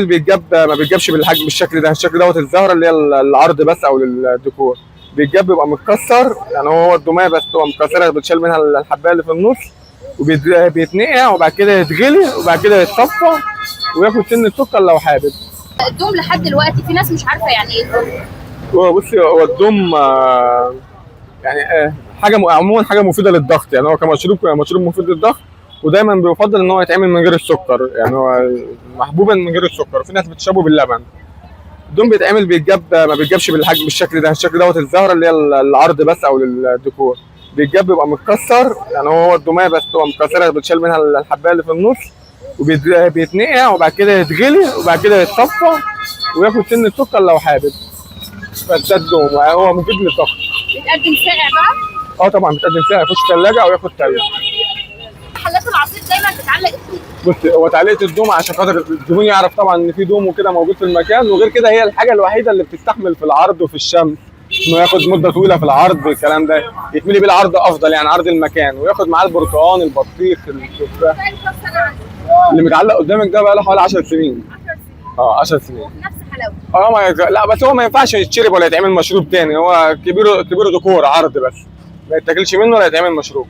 بيتجاب ما بيتجابش بالحجم بالشكل ده، الشكل دوت الزهره اللي هي العرض بس او للديكور. بيتجاب بيبقى متكسر، يعني هو الدوميه بس تبقى متكسره، بتشيل منها الحبايه اللي في النص وبيتنقع وبعد كده يتغلي وبعد كده يتصفى وياخد سن السكر لو حابب. الدوم لحد دلوقتي في ناس مش عارفه يعني ايه الدوم. هو بصي هو الدوم يعني حاجه عموما حاجه مفيده للضغط، يعني هو كمشروب مشروب مفيد للضغط، ودايما بيفضل ان هو يتعمل من غير السكر، يعني هو محبوبا من غير السكر، وفي ناس بتشربه باللبن. الدوم بيتجاب ما بيتجابش بالحجم بالشكل ده، الشكل دوت الزهره اللي هي العرض بس او للديكور. بيتجاب بيبقى متكسر، يعني هو الدوميه بس تبقى متكسره، بتشيل منها الحبايه اللي في النص وبيتنقع وبعد كده يتغلي وبعد كده يتصفى وياخد سن السكر لو حابب. بس ده الدوم هو مفيد للضغط. بيتقدم ساقع بقى؟ طبعا بيتقدم ساقع، يخش ثلاجه او ياخد ثلج. محلات العصير دايما بتعلق الدوم. بص هو تعليقه الدوم عشان خاطر الزبون يعرف طبعا ان في دوم وكده موجود في المكان، وغير كده هي الحاجه الوحيده اللي بتستحمل في العرض وفي الشمس، انه ياخد مده طويله في العرض، الكلام ده يتملي بيه العرض افضل، يعني عرض المكان، وياخد معاه البرتقال البطيخ التفاح. اللي متعلق قدامك ده بقى له حوالي 10 سنين. 10 سنين. نفس حلاوته. لا بس هو ما ينفعش يتشرب ولا يتعمل مشروب تاني، هو كبيره ديكور عرض بس، ما يتاكلش منه ولا يتعمل مشروب.